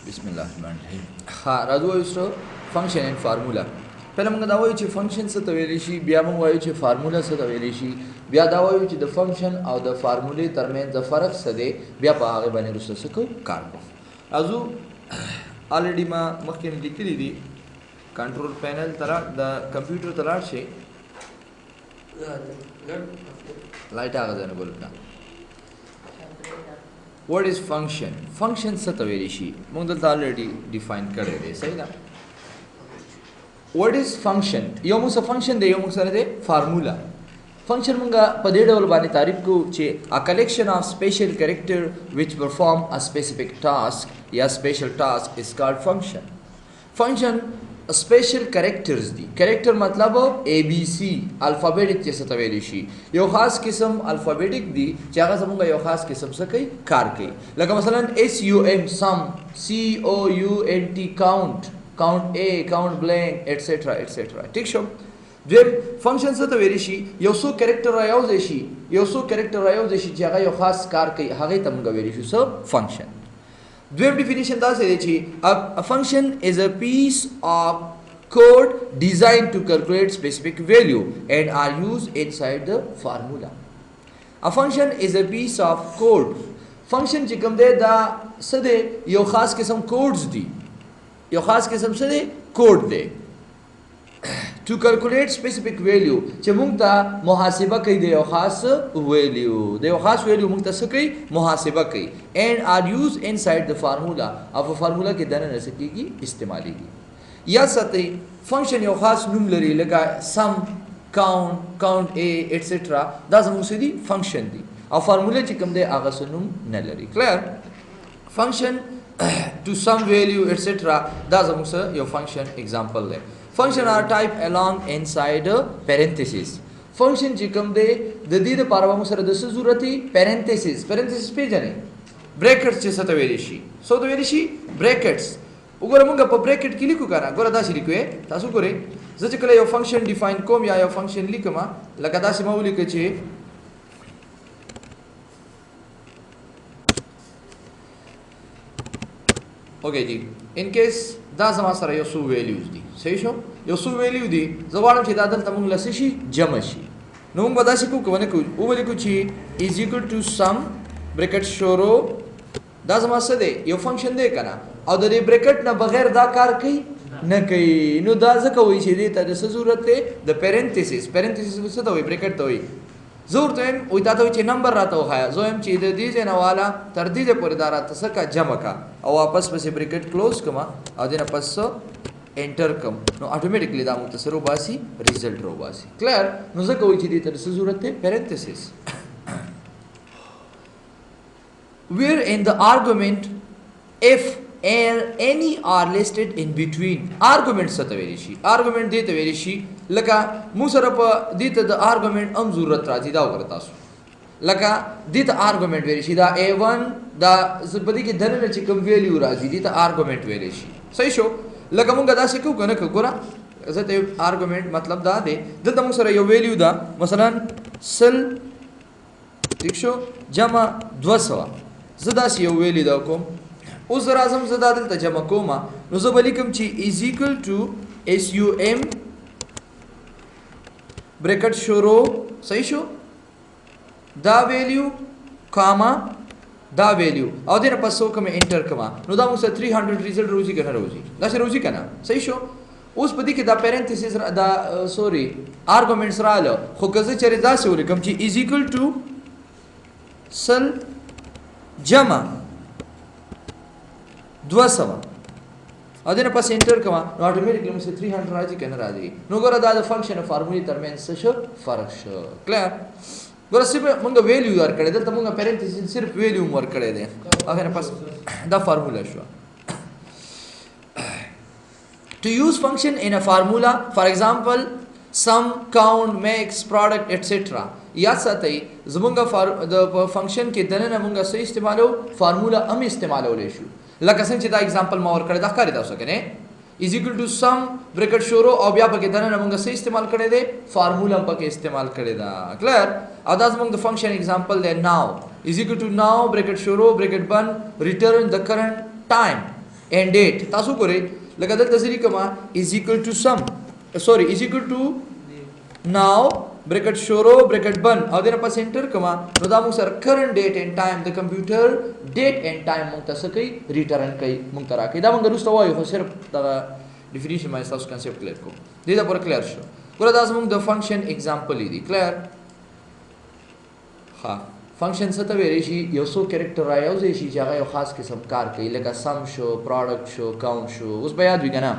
बिस्मिल्लाहिर्रहमानिर्रहीम। हाँ राजू वायु फंक्शन एंड फार्मूला पहले मंगा दावा ची फंक्शन से तवेलिशी बिया मंग वायु ची फार्मूला से तवेलिशी बिया दावा वायु ची द फंक्शन और द फार्मूले तरमें द फर्क सदे बिया पागे बने रुस्ता से को कार को राजू ऑलरेडी मा मक्खन लिखी दी कंट्रोल पैनल तरा द कंप्यूटर तरा शे लाइट आगे जाने बोलना What is function? Function sataverishi. Mungdal already define करे सही ना? What is function? यो मुसा function दे यो मुसा ने दे formula. Function मुंगा पदेड़ वाल बानी तारीफ को चे a collection of special character which perform a specific task या special task is called function. Function special characters दी कैरेक्टर मतलब ABC अल्फ़ाबेटिक जैसे तवेलिशी यो खास किस्म अल्फ़ाबेटिक दी चाहे समूंगा यो खास किस्म से कई कार कई लगा मसलन SUM सम COUNT count A count blank etcetera etcetera ठीक शो जब फंक्शन से तवेलिशी यो सो कैरेक्टर आयो देशी चाहे यो खास कार कई हागे तमुंगा वेलिशी so function Dweb definition da say a function is a piece of code designed to calculate specific value and are used inside the formula. A function is a piece of code. Function chikam de da sade yo khas kisam codes di. Yo khas kisam sade code de. To calculate specific value che mungta muhasiba kai de khas value de khas value mungta sakai muhasiba kai and are used inside the formula of a formula ke dana na sakegi istemali ya sate function yo khas num lari laga sum count A etc da zamu sidi function di a formula chikam de aga sunum na lari clear function to some value etc da zamu sa yo function example le Function are type along inside parenthesis. Function jikam de the parva musara the suzurati parenthesis pe jane brackets che sata verishi so the verishi brackets ugora munga pa bracket kiliku kana gora da shirikwe tasu kore zachikala yo function define kom ya yo function likama lagada simauli ke che okay ji in case da zama sara yo su values di सही शो यो सु value दी जवान चे दादल तमंग लसिशी जमशी नो बदा सिकु कने को उबले को ची is equal to sum bracket शोरो दा जमा से दे यो फंक्शन दे कना और दे ब्रैकेट ना बगैर दा कार कई न कई नो दा ज कोई ची दे त जरूरत है द पैरेंथेसिस से तो ब्रैकेट तो जरूरत है ओ ता तो चे नंबर रहता है जो हम ची दे दीजे ना वाला तर दीजे पर दारा तसका जमा का और वापस में से ब्रैकेट क्लोज कमा और देना पस enter come no automatically da mutasaro basi result ro basi clear no zaka hoy chidi tar surat hai parenthesis where in the argument if and any are listed in between argument sataverishi argument de taverishi laka musarapa dita the argument am zurat raji da karta su laka dita argument verishi da a1 da zbadi ki dhanana chikam value raji dita argument verishi sahi show लगा मुंगा दा से क्यों कने कोरा जते आर्गुमेंट मतलब दा दे दत मुंग सर यो वैल्यू दा मसलन सल दिक्षो जमा 200 जदा से यो वैल्यू दा को उस राजम जदा दल त जमा कोमा नो जबलिकम ची is equal to sum bracket शोरो सही शो दा वैल्यू कामा दा वैल्यू और देना पसो कमे एंटर कमा नो दा मुसे 300 रिजल्ट रोजी कना रोजी दा से रोजी कना सही शो उस पदी के दा पैरेंथेसिस दा सॉरी आर्गुमेंट्स रालो खो कजे चरे दा से कम ची इज इक्वल टू सल जमा 200 और देना पस एंटर कमा ऑटोमेटिकली मुसे 300 राजी कना राजी नो गोरा दा फंक्शन फार्मूला तरमें से शो फर्क शो क्लियर गोरा सिर्फ मंगा वैल्यू यार करे दल तमंगा पैरेंथेसिस सिर्फ वैल्यू वर्क करे दे अगर पास द फार्मूला शो to use function in a formula for example sum count max product etc या साथै जमंगा द फंक्शन के दने मंगा से इस्तेमालो फार्मूला हम इस्तेमालो लेशु लकसन चिता एग्जांपल मा और करे दा करे दा सकेने is equal to sum bracket shoro और ब्या पके दने मंगा से इस्तेमाल करे दे फार्मूला पके इस्तेमाल करे दा क्लियर अदाज मंग the function example they now is equal to now bracket shoro bracket 1 return the current time and date تاسو ګورئ لکه دلته ځری کما is equal to sum sorry is equal to now bracket شروع bracket بند او دنه پس انټر کما نو دا موږ سره current date and time د کمپیوټر date and time موږ تاسو کوي ریټرن کوي موږ ترا کوي دا موږ رسته وایو خو صرف دا ډیفینیشن ما تاسو کنسپټ کلیئر کو دې دا پر کلیئر شو ګوره دا زموږ د فنکشن اگزامپل دی کلیئر ها فنکشن څه ته ویل شي یو څو کریکټر رايوځي شي چې هغه یو خاص قسم کار کوي لکه سم شو پروډکټ شو کاونټ شو اوس بیا یاد وګڼه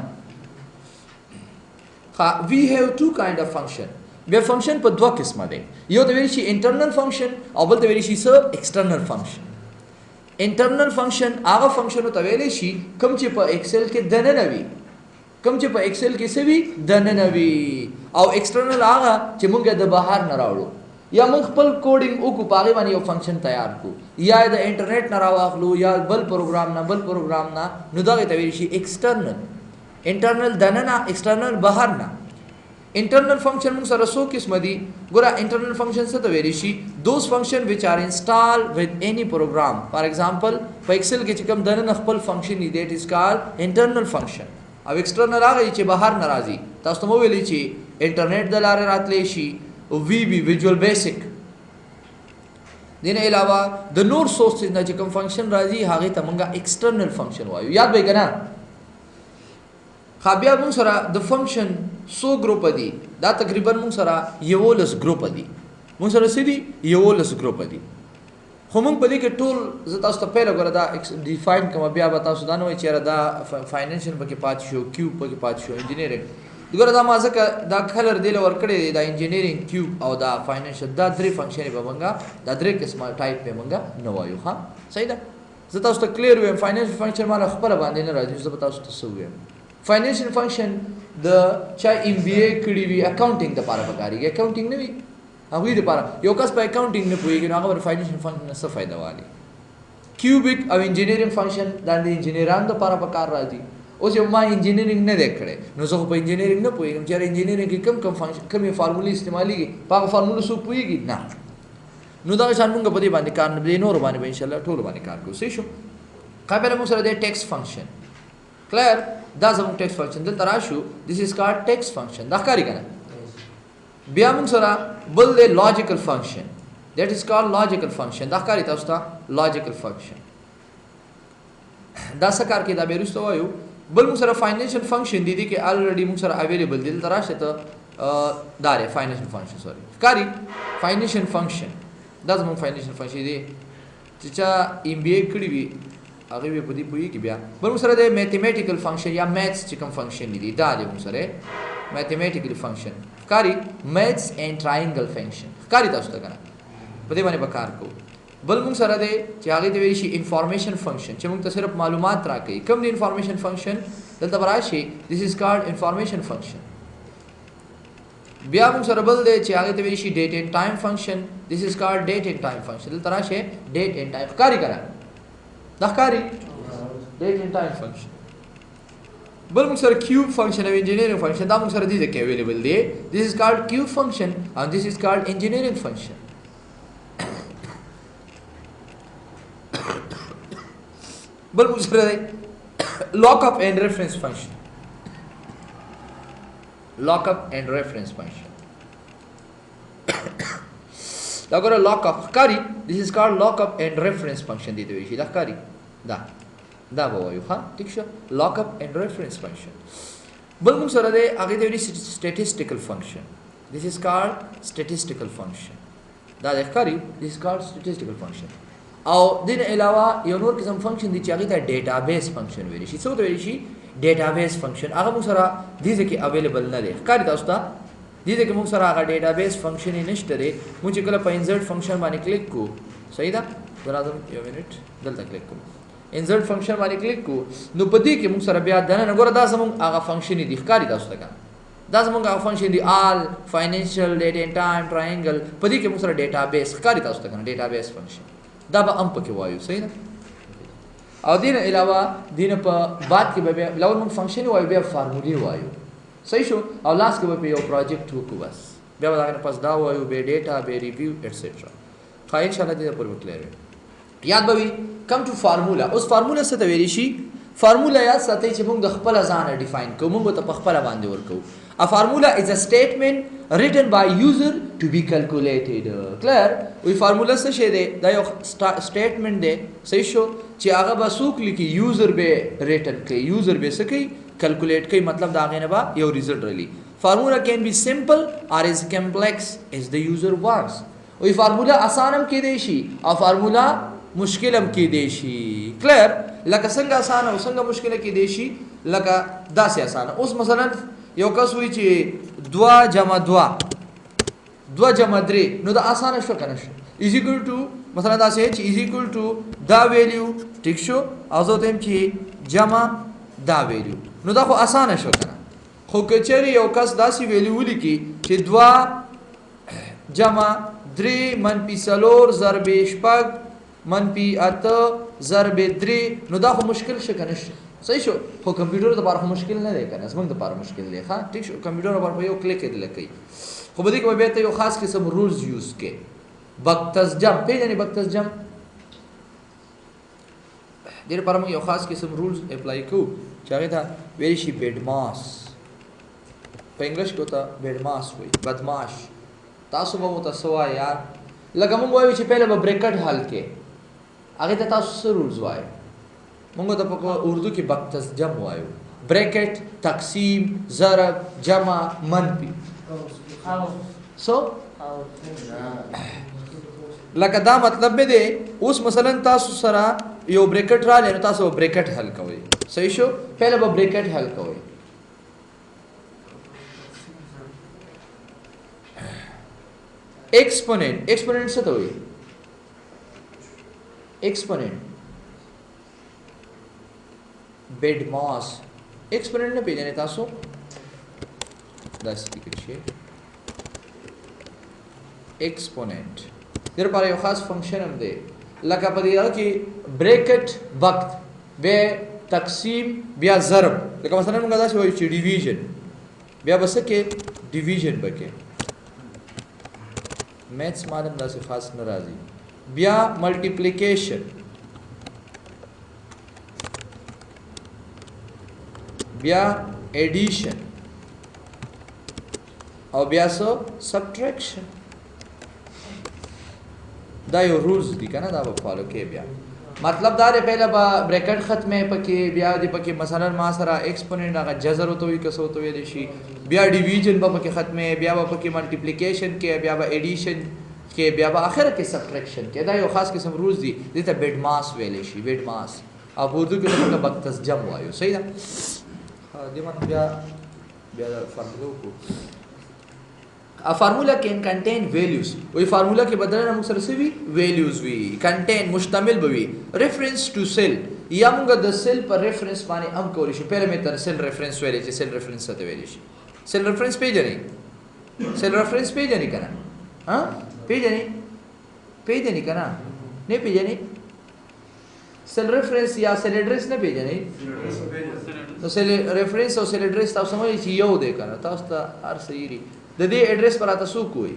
ها we have two kind of function بیا فنکشن په دوه قسمه دي یو ته ویل شي انټرنل فنکشن او بل ته ویل شي څه ایکسټرنل فنکشن انټرنل فنکشن هغه فنکشن ته ویل شي کوم چې په ایکسل کې دننه وي کوم چې په ایکسل کې سوي دننه وي او ایکسټرنل هغه چې موږ د بهر نه راوړو یا موږ خپل کوډینګ وکړو پاغه باندې یو فنکشن تیار کو یا د انټرنیټ نه راواخلو یا بل پروګرام نه نو دا ته ویل شي ایکسټرنل انټرنل دننه ایکسټرنل بهر نه internal function موږ سره څو قسم دي ګوره internal function څه ته ویل شي those function which are installed with any program for example په excel کې چې کوم دننه خپل function دی that is called internal function او external هغه چې بهر ناراضي تاسو ته مو ویلي چې انټرنیټ د لارې راتلی شي VB visual basic دین علاوه د نور سورسز نه چې کوم فنکشن راځي هغه ته موږ external function وایو یاد به کنه خابیا موږ سره د فنکشن سو ګروپ دي دا تقریبا موږ سره یولس ګروپ دي موږ سره سړي یولس ګروپ دي خو موږ په دې کې ټول زه تاسو ته پیل غوړه دا ډیفاین کوم بیا به تاسو دا نو چې دا فاینانشل پکې پات شو کیو پکې پات شو انجینیرینګ دغه دا ما ځکه دا کلر دی لور کړی دا انجینیرینګ کیوب او دا فاینانشل دا درې فنکشن به مونږه دا درې قسمه ټایپ به مونږه نو وایو ها صحیح ده زه تاسو ته کلیر وایم فاینانشل فنکشن مال خبره باندې نه راځي زه تاسو ته سو وایم فاینانشل فنکشن د چا ام بی ای کړی وی اکاونټینګ د لپاره پکاري اکاونټینګ نه وی هغه د لپاره یو کس په اکاونټینګ نه پوهیږي نو هغه فاینانشل فنکشن څه فائدہ والی کیوبیک او انجینیرینګ فنکشن د انجینیرانو د لپاره پکار راځي اوس یو ما انجینیرینګ نه وکړي نو زه په انجینیرینګ نه پوهیږم چې انجینیرینګ کې کوم فنکشن کوم فارمولې استعماليږي په فارموله سو پوهیږي نه نو دا شان موږ په دې باندې کار نه دی نور باندې ان شاء الله ټول باندې کار کوو صحیح شو قبل موږ سره د ټیکست فنکشن کلیر دا زموږ ټیکست فنکشن دلته راشو this is called text function دا کاری کنه بیا موږ سره بل د logical function that is called logical function دا کاری تاسو ته logical function دا څه کار کې دا بیرسته وایو بل موږ سره فاینانشل فنکشن دي کې الریډي موږ سره اویلیبل دي تر راشه ته داره فاینانشل فنکشن سوري کاری فاینانشل فنکشن دا زموږ فاینانشل فنکشن دي چې ام بی ای کړی وي هغه به په دې پوي کې بیا بل موږ سره د میتھمیټیکل فنکشن یا میثز چې کوم فنکشن دي دا د موږ سره میتھمیټیکل فنکشن کاری میثز اینڈ ټرائنګل فنکشن کاری تاسو ته کنه په دې باندې وکړ کو بل موږ سره دی چې هغه دی ویل شي انفارمیشن فنکشن چې موږ ته صرف معلومات راکړي کوم دی انفارمیشن فنکشن دلته راشي this is called انفارمیشن فنکشن بیا موږ سره بل دی چې هغه ته ویل شي ډیټ اینڈ ټایم فنکشن this is called date and time function دلته راشي ډیټ اینڈ ټایم کاری کړه دا کاری ډیټ اینڈ ټایم فنکشن بل موږ سره کیوب فنکشن او انجینیرینګ فنکشن دا موږ سره دي چې اویلیبل دی this is called cube function and this is called engineering function بل موږ سره دی lock up and reference function lock up and reference function دا ګوره lock up کاری this is called lock up and reference function دی دوی شي دا کاری دا به وایو ها ٹھیک شو lock up and reference function بل موږ سره دی هغه دی statistical function this is called statistical function دا د کاری this is called statistical function او دین علاوه یو نور قسم فنکشن دي چې هغه ته ډیټابیس فنکشن ویل شي څه ویل شي ډیټابیس فنکشن هغه موږ سره دي چې اویلیبل نه دي کاری تاسو ته دي چې موږ سره هغه ډیټابیس فنکشن نشته لري موږ چې کله په انسرټ فنکشن باندې کلیک کو صحیح ده برابر یو منټ دلته کلیک کو انسرټ فنکشن باندې کلیک کو نو په دې کې موږ سره بیا دنه وګوره دا زموږ هغه فنکشن دي کاری تاسو ته دا زموږ هغه فنکشن دي all financial data and time triangle په دې کې موږ سره ډیټابیس کاری تاسو ته ډیټابیس فنکشن دا به ام پکې وایو صحیح ده او دین علاوه دین په بعد کې به لول موږ فنکشن وایو بیا فارمولې وایو صحیح شو او لاس کې به یو پروجیکټ وکړو بس بیا به دا پس دا وایو به ډیټا به ریویو ایټسټرا خای ان شاء الله دې په کلیئر یاد به وي کم ټو فارمولا اوس فارمولا څه ته ویل شي فارمولا یاد ساتئ چې موږ د خپل ځان ډیفاین کوو، موږ ته په خپل باندې ورکو. A formula is a statement written by user to be calculated. Clear? وی فارمولا څه شی دی؟ دا یو statement دی، صحیح شو، چې هغه به څوک لیکي؟ یوزر به ریټن کوي، یوزر به څه کوي؟ کیلکولیټ کوي، مطلب دا هغې نه به یو ریزلټ رالی. فارمولا can be simple or as complex as the user wants. وی فارمولا آسان هم کېدی شي او فارمولا مشکل هم کېدی شي. کلیر؟ لکه څنګه آسان او څنګه مشکله کېدی شي؟ لکه داسې آسان. اوس مثلا یو کس وی چې 2 جمع 2 جمع 3، نو دا آسانه شو کنه شو، از ایکول ټو مثلا داسې چې از ایکول ټو دا ویلیو، ټیک شو، او زه ته چې جمع دا ویلیو، نو دا خو آسانه شو کنه. خو که چېرې یو کس داسې ویلیو ولیکي چې 2 جمع 3 منفي 4 ضرب 6 منفي 8 ضرب 3، نو دا خو مشکل شو کنه شو، صحیح شو. خو کمپیوټر د لپاره مشکل نه دی کنه، زموږ د لپاره مشکل دی. ښه ټیک شو، کمپیوټر لپاره په یو کلیک کې لکې، خو به دې کې به ته یو خاص قسم رولز یوز کې. بکتسجم پیژنې؟ بکتسجم دې لپاره موږ یو خاص قسم رولز اپلای کوو چې هغې ته ویلی شي بیډماس، په انګلیش کې ورته بیډماس وایي، بدماش. تاسو به ورته څه وایئ یار؟ لکه موږ وایو چې پهله به بریکټ حل کې، هغې ته تاسو څه رولز وایئ؟ موږ ته په اردو کې بکتسجم وایو، بریکټ، تقسیم، ضرب، جمع، منفي. سو لکه دا مطلب به دی. اوس مثلا تاسو سره یو بریکټ رالی، نو تاسو بریکټ حل کوئ، صحیح شو. پهله به بریکټ حل کوئ. ایکسپوننٹ، ایکسپوننٹ څه ته وایي؟ ایکسپوننٹ بیډماس. ایکسپوننٹ نه پیژنئ تاسو؟ داسې لیکل شي ایکسپوننٹ. دې لپاره یو خاص فنکشن هم دی، لکه په دې کې بریکټ وقت، بیا تقسیم، بیا ضرب. لکه مثلا موږ داسې وایو چې ډیویژن، بیا به څه کې؟ ډیویژن به کې. میتھس معلوم داسې خاص نه راځي. بیا ملټیپلیکیشن، بیا ایډیشن، او بیا څه؟ سبټریکشن. دا یو رولز دي کنه، دا به فالو کې. بیا مطلب دا دی پهله به بریکټ ختمه پکې، بیا دې پکې مثلا ما سره ایکسپوننٹ هغه جذر وته وي، کسو ته ویل شي، بیا ډیویژن به پکې ختمه، بیا به پکې ملټیپلیکیشن کې، بیا به ایډیشن کې، بیا به اخر کې سبټریکشن کې. دا یو خاص قسم رولز دي، دې ته بیډماس ویل شي، بیډماس. او اردو کې موږ بکتسجم وایو، صحیح ده. دې باندې بیا فارمولا وکړو. A formula can contain values. وی فارمولا کې بدلنه موږ سره څه وي؟ values وي. contain مشتمل به وي. reference to cell، یا موږ د سیل پر ریفرنس باندې هم کولی شو. پهله مې تر سیل ریفرنس ویلې چې سیل ریفرنس څه ته ویلی شي. سیل ریفرنس پیژنئ؟ سیل ریفرنس پیژنئ که نه؟ پیژنئ؟ پیژنئ که نه؟ نه پیژنئ؟ سیل ریفرنس یا سیل ایډرس نه پیژنئ؟ نو سیل ریفرنس او سیل ایډرس تاسو سمجھئ چې یو دی که نه؟ تاسو ته هر څه ایري. د دې ایډرس پر راته څوک وایي؟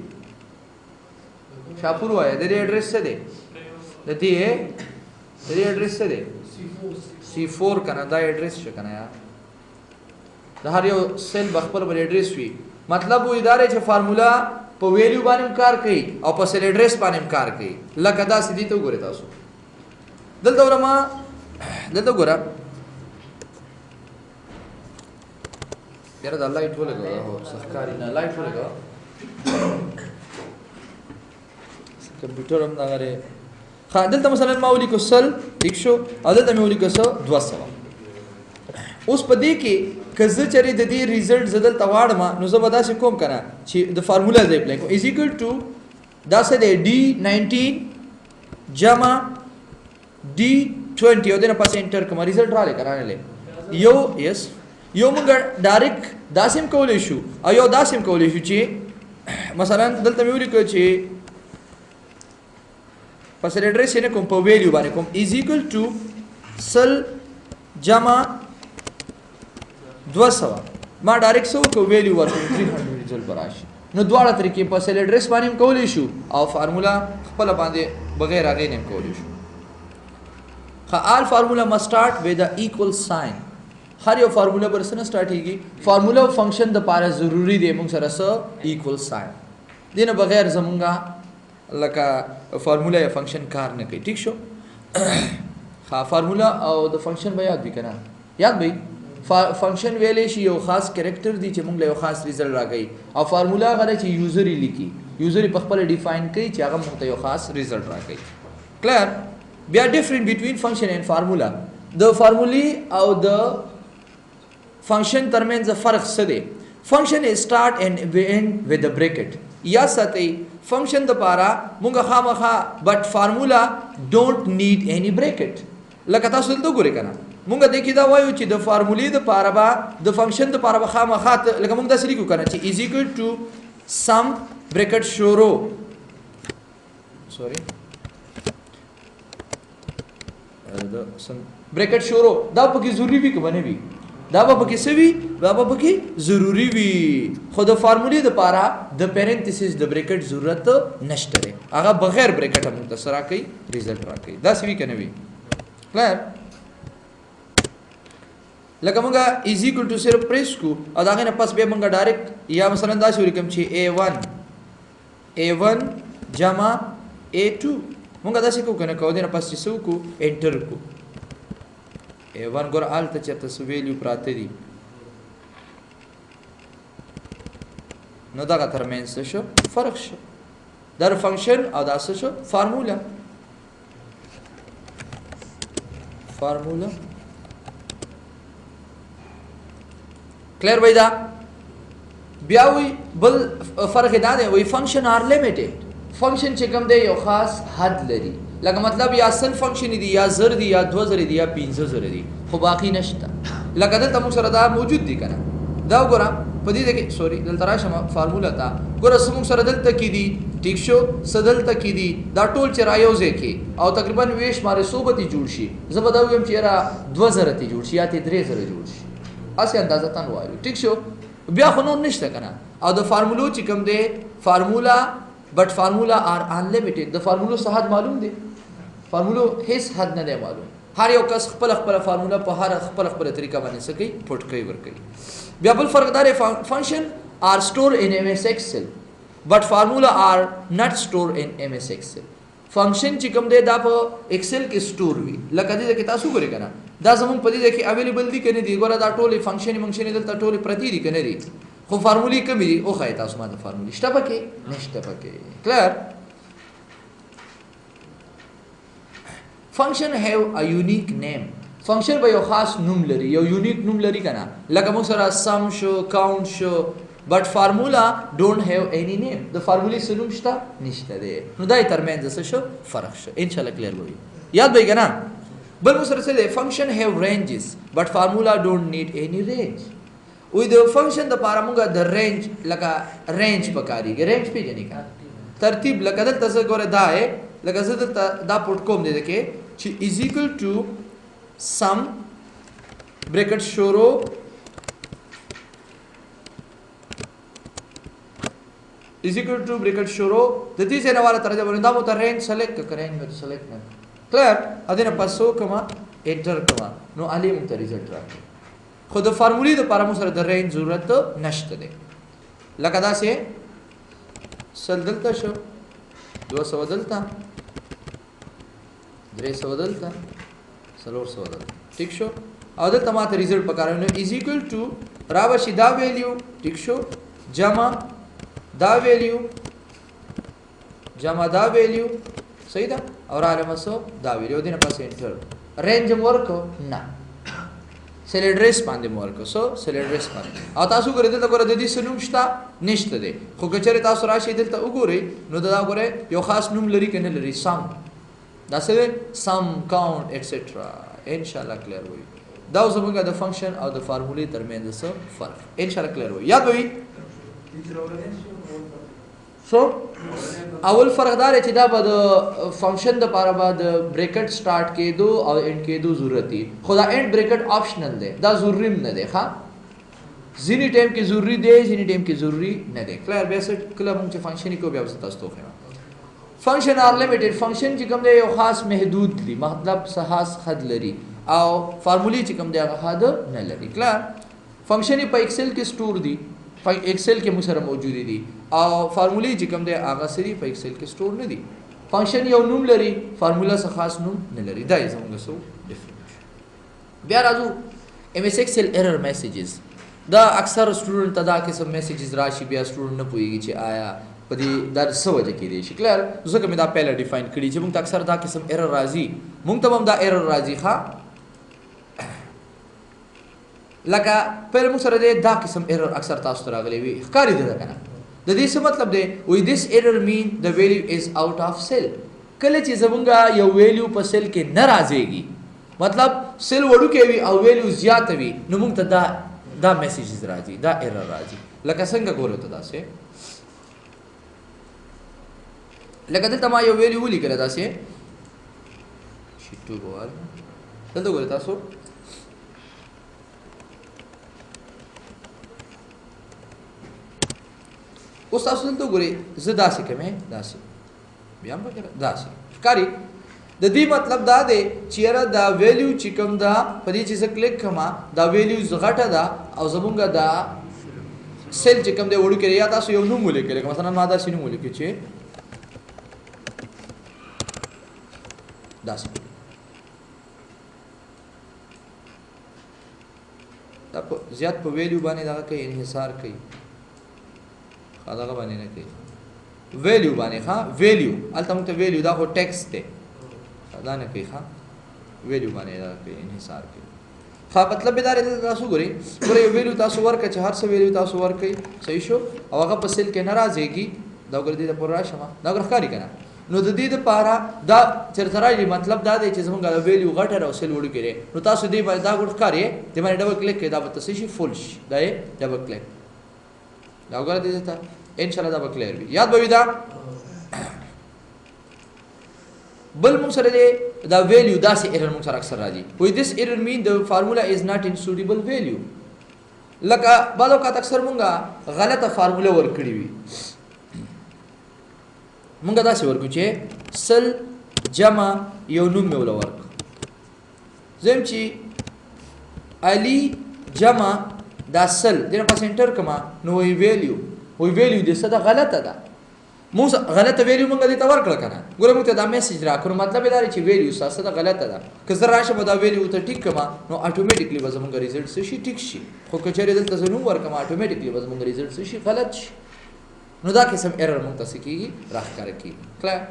شاپور وایه. د دې ایډرس څه دی؟ د دې ایډرس څه دی؟ C4 که نه؟ دا ایډرس شه که نه یار. د هر یو سیل به خپل بل ایډرس وي. مطلب وایي دا دی چې فارمولا په ویلیو باندې هم کار کوي او په سیل ایډرس باندې هم کار کوي. لکه داسې دې ته وګورئ تاسو. دلته وګوره ما، دلته وګوره یاره دا لایټ ولګوه، هو سخکاري نه لایټ ولګوه. کمپیوټر هم دغه دی. ښه دلته مثلا ما ولیکو سل، ټیک شو، او دلته مې ولیکو څه 200. اوس په دې کې که زه چېرې د دې ریزلټ زه دلته واړم، نو زه به داسې کوم که نه چې د فارمولا زه اپلای کوم. از ایکول ټو دا څه دی؟ D19 جمع D20 او دې نه پس انټر کوم، ریزلټ رالی که رانلی یو. یس یو موږ ډایرکټ داسې هم کولی شو او یو داسې هم کولی شو چې مثلا دلته مې ولیکو چې په سل ایډرس یې نه کوم، په ویلیو باندې کوم. از ایکول ټو سل جمع 200. ما ډایرکټ څه وکړو؟ ویلیو ورکړو، 300 ریزلټ به راشي. نو دواړه طریقې په سل ایډرس باندې هم کولی شو او فارمولا خپله باندې بغیر هغې نه هم کولی شو. all formula must start with the equal sign. हर यो फार्मूला पर से ना स्टार्ट होगी formula function the पारा जरूरी दे मुंग sir equal sign देना बगैर जमुंगा लका फार्मूला या फंक्शन कार न कई ठीक शो हाँ फार्मूला और द फंक्शन भाई याद भी करना याद भाई फंक्शन वेले शी यो खास कैरेक्टर दी चे मुंग ले यो खास रिजल्ट रा गई और फार्मूला करे चे यूजर ही लिखी यूजर ही पखपले डिफाइन कई चे आगम मुंग यो खास रिजल्ट रा गई clear we are different between function and formula the formulae or the function दरमियान ज फर्क सदे function is start and end with the bracket या सते function द पारा मुंगा खामखा but formula don't need any bracket लकता सुल तो गुरे कना मुंगा देखि दा वायु छि द formulae द पारा बा द function द पारा बा खामखा लक मुंगा सरी को कना छि is equal to sum bracket shoro sorry bracket शोरो दा पकी जरूरी भी बने भी दा पकी से भी दा पकी जरूरी भी खुद फार्मूले द पारा द पैरेंथेसिस द ब्रैकेट जरूरत नष्ट है आगा बगैर ब्रैकेट हम तसरा कई रिजल्ट रा कई 10 भी कने भी क्लियर लगमगा इज इक्वल टू सिर्फ प्रेस को अदागे न पास बे मंगा डायरेक्ट या मसलन दा शुरू कम छी a1 जमा a2 मुंगा दसी को कने को देना पास चिसु को एंटर को a1 गोर आल त चत सुवेल्यू प्राते दी नो दागा तरमेन सशो फरक शो दर फंक्शन और दास शो फार्मूला क्लियर भैया ब्यावी बल फर्क दादे वही फंक्शन आर लिमिटेड फंक्शन चिकम दे यो खास हद लरी लगा मतलब या असल फंक्शन दी या जर दी या दो जर दी या तीन जर दी खो बाकी नष्टा लगा दल तमु सरदा मौजूद दी कना दा गोरा पदी देखे सॉरी दल तराश फार्मूला था गोरा समु सरदल तक दी ठीक शो सदल तक दी दा टोल चरायो जेके और तकरीबन वेश मारे सोबती जुड़शी जबदाउ हम चेरा दो जरती जुड़शी या ते द्रे जर जुड़शी असे अंदाजा तन वायो ठीक शो ब्या खनो नष्टा कना और द फार्मूलो चिकम दे formula but formula are unlimited द फार्मूलो सहद मालूम दे फार्मूलो हेस हद न दे मालूम हर यो कस खपल खपल फार्मूला पर हर खपल खपल तरीका बने सके फुट कई वर कई ब्याबल फर्कदार function are store in MS Excel but formula are not store in MS Excel function चिकम दे दा प एक्सेल के स्टोर वी लकदी दे के तासु करे कना दा समूह पदी देखे अवेलेबल दी कने दी गोरा दा टोले फंक्शन दल ता टोले प्रति दी कने दी खो फार्मूली कमी दी ओ खायता उस्मान फार्मूली स्टपके नष्टपके clear function have a unique name function बाय खास नुम लरी यो यूनिक नुम लरी कना लगा मुसरा सम शो काउंट शो but formula don't have any name द फार्मूली सुनुम स्टा निष्टा दे नुदाई तरमेन जस शो फरक शो इंशाल्लाह क्लियर होई याद भाई ना बल मुसरा से function have ranges but formula don't need any range with the function the paramunga the range laka range pakari के range पे जाने का तरतीब लका दल तसे गोरे दा है लका से दा पुट कोम दे के is equal to sum bracket shoro is equal to bracket shoro दती से नवाला तरजा बने दा मुता range select का range में select ना clear अधीन पासो कमा enter कमा नो आली मुता result रहा खुद फार्मूली तो पारा मुसर द रेंज जरूरत तो नष्ट दे लकदा से सलदलता शो 200 दलता 300 दलता 400 दलता ठीक शो अदल तमात रिजल्ट पकार इज इक्वल टू रावशी दा वैल्यू ठीक शो जमा दा वैल्यू सही दा और आलमसो दा वैल्यू दिन पास एंटर रेंज वर्क ना सेलेड्रेस पांदे मोरको सो सेलेड्रेस पांदे आ तासु करे दता करे ददी सनुमस्ता निश्त दे खो कचरे तासु राशि दलता उगोरे नो ददा करे यो खास नुम लरी कने लरी सम दासे सम काउंट एटसेट्रा इंशाल्लाह क्लियर होई दाउ सबका द फंक्शन और द फार्मूले दरमियान जस फर्क इंशाल्लाह क्लियर होई याद होई सो अवल फर्कदार है चिदा बद फंक्शन द पारा बाद ब्रैकेट स्टार्ट के दो और एंड के दो जरूरती खुदा एंड ब्रैकेट ऑप्शनल दे दा जरूरी न दे खा जिनी टाइम के जरूरी दे जिनी टाइम के जरूरी न दे क्लियर बेसिक क्लब मुझे फंक्शन को व्यवस्था तो है فنکشن آر لیمیټډ فنکشن چې کوم دی یو خاص محدود دی مطلب خاص حد لري او فارمولی چې کوم دی هغه حد نه لري کلار فنکشن په ایکسل کې سٹور دي په ایکسل کې موږ سره موجود دي او فارمولی چې کوم دی هغه سری په ایکسل کې سٹور نه دي فنکشن یو نوم لري فارمولا څخه خاص نوم نه لري دا یې زموږ سو ډیفرنس بیا راځو ام ایس ایکسل ایرر میسیجز دا اکثر سټوډنټ ته دا قسم میسیجز راشي بیا سټوډنټ نه پوهیږي چې آیا په دې دا څه وجه کې دی شي کلر ځکه مې دا پهله ډیفاین کړی چې موږ اکثر دا قسم ایرر راځي موږ ته هم دا ایرر راځي ښا لکه پر موږ سره دا قسم ایرر اکثر تاسو ته راغلی وي ښکاري دی کنه د دې څه مطلب دی وی دیس ایرر مین د ویلیو از آوټ اف سیل کله چې زمونږه یو ویلیو په سیل کې نه راځيږي مطلب سیل وړو کې وي او ویلیو زیات وي نو موږ ته دا میسیجز راځي دا ایرر راځي لکه څنګه ګورو ته داسې لکه دلته ما یو ویلیو ولیکل داسې شیټو ګور دلته ګورئ تاسو اوس تاسو دلته ګورئ زه داسې کوم داسې بیا هم وکړه داسې ښکاري د دې مطلب دا دی چې یاره دا ویلیو چې کوم دا په دې چې زه کلیک کوم دا ویلیو غټه ده او زمونږ دا سیل چې کوم دی وړو کې یا تاسو یو نوم ولیکئ لکه مثلا ما داسې نوم ولیکئ چې داسې دا زیات په ویلیو باندې دا کوي انحصار کوي خدای باندې نه کوي ویلیو باندې ها ویلیو البته موږ ته ویلیو دا خو ټیکسټ دی دا نه کوي ها ویلیو باندې دا کوي انحصار کوي ها مطلب دا دی تاسو ګورئ ویلیو تاسو ورکړه چې هر څه ویلیو تاسو ورکړئ صحیح شو او هغه په سیل کې ناراضيږي دا ګورئ د پورا شمه دا ښکاری کنه نو د دې لپاره دا چرته راځي مطلب دا دی چې زمونږ د ویلیو غټه او سیل وړو کړي نو تاسو دې باندې دا ښکاری دې باندې ډبل کلیک کړئ دا به تاسو شي فول شي دا یې ډبل کلیک دا وګورئ دې ته ان شاء الله دا به کلیر وي یاد به دا بل موږ سره دا ویلیو داسې ایرر موږ سره اکثر راځي وای دیس ایرر مین د فارمولا از ناٹ ان سوټیبل ویلیو لکه بعض اوقات اکثر موږ غلطه فارمولا ورکړي وي موږ داسې ورکو چې سل جمع یو نوم مې ولا ورک زم چې علی جمع دا سل دنه پاس انټر کما نو وی ویلیو دې څه دا غلطه ده موږ غلطه ویلیو موږ دې ته ورکړه کنه ګوره موږ ته دا میسج راکړو مطلب دا چې ویلیو څه دا غلطه ده که زه راشم دا ویلیو ته ټیک کما نو اتوماتیکلی به زموږ ریزلټ شي ټیک شي خو کچېره دلته زه نوم ورکم اتوماتیکلی به زموږ ریزلټ شي غلط شي نو دا قسم ایرر موږ ته سکیږي راخاره کیږي کلیر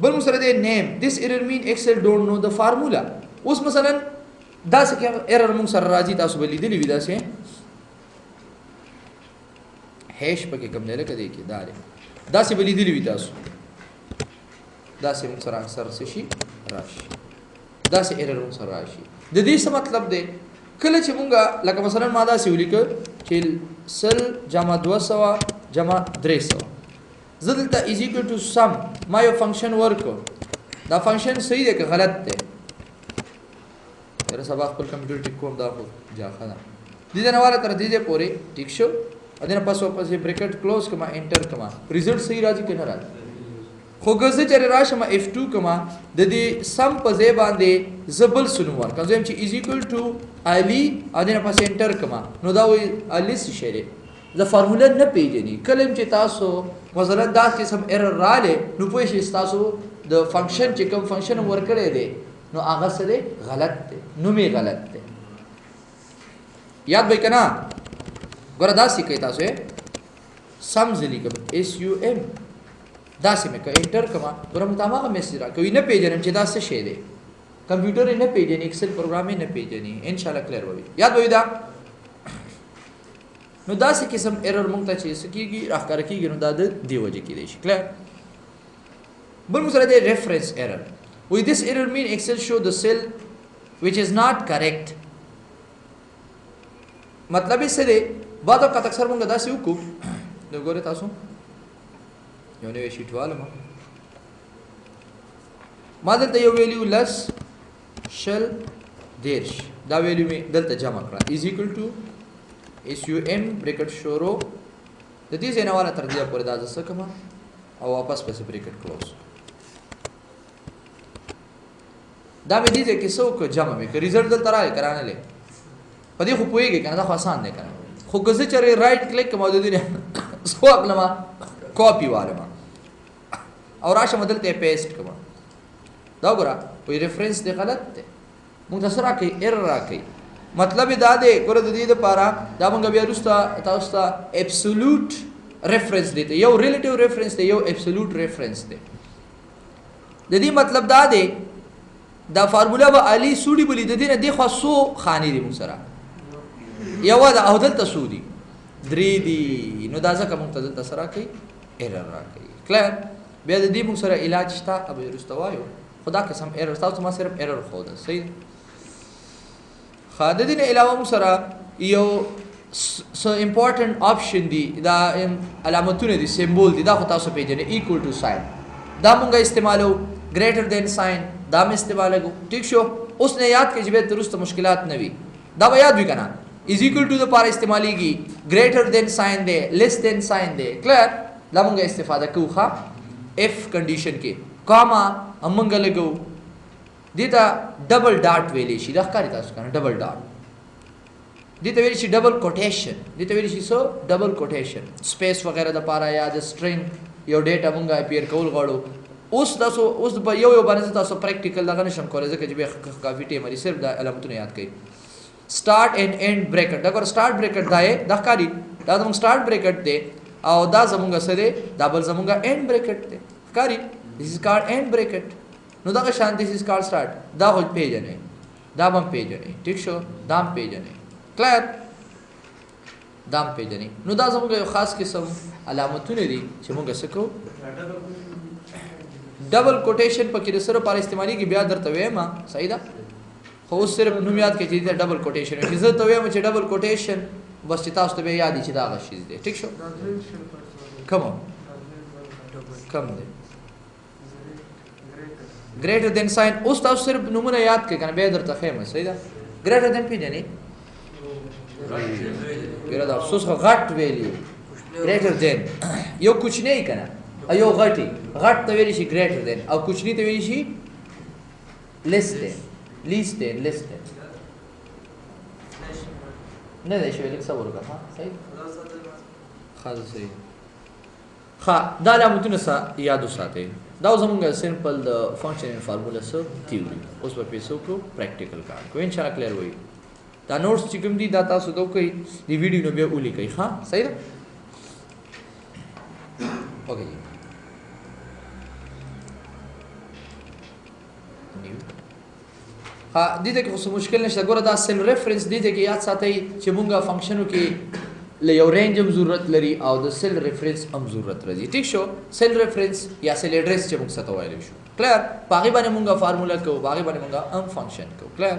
بل موږ سره دې نیم دیس ایرر مین ایکسل ډونټ نو د فارمولا اوس مثلا دا څه ایرر موږ سره راځي تاسو به لیدلی وي دا څه هیش پکې کوم نه لکه دی کې دا څه بلی دی تاسو دا څه موږ سره اکثر څه شي راشي دا څه ایرر موږ سره راشي د دې څه مطلب دی کله چې موږ لکه مثلا ما دا څه ولیکو چې سل جمع 200 جمع 300 زدلته از ایکوال ټو سم ما یو فنکشن ورکو دا فنکشن صحیح دی که غلط دی سبا خپل کمپیوټر ټیک کوم دا خو ځاخه ده دې نه والا تر دې پورې ټیک شو ادنه پاسو پسې بریکټ کلوز کما انټر کما ریزلټ صحیح راځي کنه راځي خو ګزه چره راشم F2 کما د دې سم په ځای باندې زبل سنو ورکړم چې از ایکوال ټو علی ادنه پاسې انټر کما نو دا وی علی څه شری د فارمولا نه پیژني کلم چې تاسو مثلا دا قسم ایرر رااله نو پوه شئ تاسو د فنکشن چې کوم فنکشن ورکړی دی نو هغه سره غلط دی نو می غلط دی یاد وکنا ګور دا سی کوي تاسو سم ځلی کوم SUM دا سی مې کوي انټر کما ګور متامه میسج را کوي نه پیژنم چې دا څه شی دی کمپیوټر نه پیژني ایکسل پروګرام نه پیژني ان شاء الله کلیر وي یاد وي دا نو دا څه قسم ایرر مونږ ته چې سکیږي راخاره کیږي نو دا د دی وجه کې دی کلیر بل موږ سره د ریفرنس ایرر with this error mean excel show the cell which is not correct مطلب یې څه دی بعد وخت اکثر مونږ دا څه وکړو نو ګوره تاسو یو نوې شیټ والم ما دلته یو ویلیو لس شل دیرش دا ویلیو می دلته جمع کړه is equal to SUM bracket شورو د دې ځای نه والا تر دې پورې دا څه کوم او واپس پس بریکټ کلوز. دا مې دې کې څو کو جمع مې کړ ریزلټ دلته راځي کرانه لې په دې خو پوهیږي کنه دا خو آسان دی کنه خو ګزه چره رائټ کلیک کوم د دې سو خپلما کاپی وارما او راشه مدل ته پیسټ کوم دا ګره وی ریفرنس دی غلط دی موږ تاسو راکې ایرر راکې مطلب دا دی ګره د دې لپاره دا موږ بیا رستا تاسو ته ابسولوټ ریفرنس دی یو ریلیټیو ریفرنس دی یو ابسولوټ ریفرنس دی د دې مطلب دا دی دا فارمولا به علي سودی بلی د دې نه دی خو سو خاني دی موږ سره یو دا او دلته سودی درې دی نو دا ځکه موږ ته دلته سره کوي ایرر راکې کلیر بیا د دې موږ سره علاج شته ابو رستوایو خدا قسم ایرر تاسو ما صرف ایرر خو ده صحیح خاده دین علاوه موږ سره یو سو امپورټنٹ آپشن دی دا علامتونه دي سمبول دي دا خو تاسو پیژنئ ایکوال ټو ساين دا مونږه استعمالو ګریټر دین ساين دا مې استعمالو ٹھیک شو اوس نه یاد کې چې به درست مشکلات نه وي دا به یاد وي کنه از ایکوال ټو د پاره استعماليږي ګریټر دین ساين دی لیس دین ساين دی کلیر دا مونږه استفاده کوو ښا اف کنډیشن کې کاما امنګ لګو دیتا ډبل ډاټ ویلې شي دا ښکاری تاسو کنه ډبل ډاټ دیتا ویل شي ډبل کوټیشن دیتا ویل شي سو ډبل کوټیشن سپیس وغیرہ د پاره یا د سټرینګ یو ډیټا مونږه اپیر کول غواړو اوس تاسو اوس په یو باندې تاسو پریکټیکل دغه نشم کولای ځکه چې به کافي ټیم لري صرف د علامتونه یاد کړئ سٹارټ اینڈ اینڈ بریکټ دا ګور سٹارټ بریکټ دا د ښکاری دا زموږ سٹارټ بریکټ دی او دا زموږ سره دا بل زموږ اینڈ بریکټ دی ښکاری this is called end bracket نو دا شان this is called start دا خو پیژنې دا هم پیژنې ٹھیک شو دا هم پیژنې کلیر دا هم پیژنې نو دا زموږ یو خاص قسم علامتونه دي چې موږ سکو ډبل کوټیشن پکې د سره پر استعمالي کې بیا درته وایم صحیح ده خو اوس صرف نوم یاد کړئ چې ډبل کوټیشن چې زه ته وایم چې ډبل کوټیشن بس چې تاسو ته یاد شي دا غشي دي ٹھیک شو کم دی greater than sign اوس تاسو صرف نمونه یاد کړئ کنه به درته خیمه صحیح ده greater than پیژنې ګره دا افسوس غټ ویلی greater than یو کوچنی کنه ایو غټي غټ ته ویل شي greater than او کوچنی ته ویل شي less than نه ده شوی لیک صبر وکړه ها صحیح خاص صحیح ها دا علامتونه یاد وساتئ دا زمونږ سمپل د فنکشن فارمولا سره تیوري اوس په پیسو کو پریکټیکل کار کو ان شاء الله کلیر وي دا نوټس چې کوم دي دا تاسو دوی کوي دی ویډیو نو بیا ولي کوي ها صحیح ده اوکې ها دې ته کوم مشکل نشته ګوره دا سیل ریفرنس دې ته کې یاد ساتئ چې مونږه فنکشنو کې له یو رینج هم ضرورت لري او د سیل ریفرنس هم ضرورت لري ٹھیک شو سیل ریفرنس یا سیل ایڈریس چې موږ څه وایو شو کلیر باغی باندې موږ فارمولا کوو باغی باندې موږ ام فنکشن کوو کلیر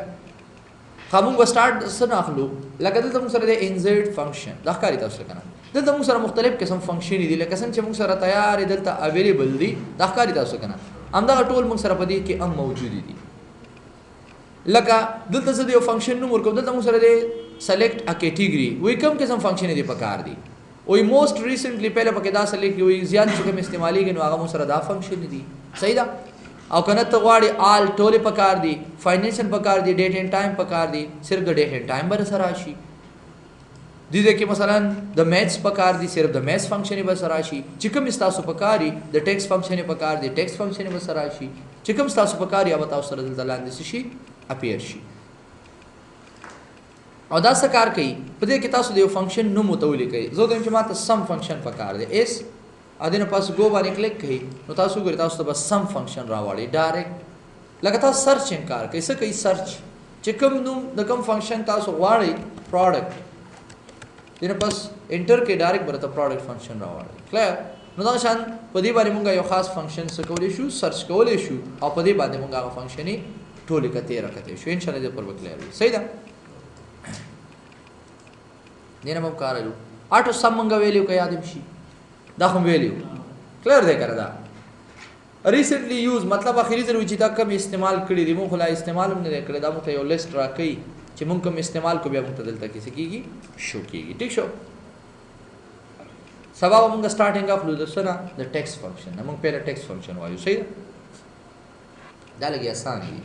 خاموږ سٹارټ سره اخلو لکه دلته موږ سره د انزرټ فنکشن دا ښکاری تاسو کنه دلته موږ سره مختلف قسم فنکشن دي لکه څنګه چې موږ سره تیار دلته اویلیبل دي دا ښکاری تاسو کنه همدا ټول موږ سره پدې کې هم موجود دي لکه دلته څه یو فنکشن نوم ورکوم دلته موږ سره د select a category وی کوم قسم فنکشن دی پکار دی وی موست ریسنټلی پہله پکې دا select وی زیات چې کوم استعمالي غنو هغه موږ سره دا فنکشن دی صحیح ده او کنه ته غواړي آل ټول پکار دی فاینانشل پکار دی ډیټ اینڈ ټایم پکار دی صرف د ډیټ اینڈ ټایم بر سره راشي دي کې مثلا د میثس پکار دی صرف د میثس فنکشن بر سره راشي چې کوم تاسو پکاري د ټیکس فنکشن پکار دی ټیکس فنکشن بر سره راشي چې کوم تاسو پکاري او تاسو سره د لاندې شي اپیر شي او دا څه کار کوي په دې کې تاسو د یو فنکشن نوم متولي کوي زه دوی چې ماته سم فنکشن پکار دی اس ادینه پاس گو باندې کلیک کړئ نو تاسو ګورئ تاسو ته بس سم فنکشن راوړي ډایرکټ لکه تاسو سرچینګ کار کوي څه کوي سرچ چې کوم نوم د کوم فنکشن تاسو غواړئ پروډکټ دینه پاس انټر کې ډایرکټ برته پروډکټ فنکشن راوړي کلیر نو دا شان په دې باندې مونږ یو خاص فنکشن څه کولای شو سرچ کولای شو او په دې باندې مونږ هغه فنکشن ټولې کته راکته شو ان شاء الله دې پر وکړو صحیح ده دینه مو کارلو اټو سم مونږ ویلیو کې یادم شي دا کوم ویلیو کلیر دی کړه دا ریسنټلی یوز مطلب اخیری ضروري چې دا کم استعمال کړی دی مونږ خلا استعمال هم نه کړی دا مونږ یو لیست راکې چې مونږ کوم استعمال کو بیا مونږ دلته کې سکیږي شو کیږي ٹھیک شو सबा हम starting of लुदसना the text function हम पहले text function वायु सही दा लगे आसान ही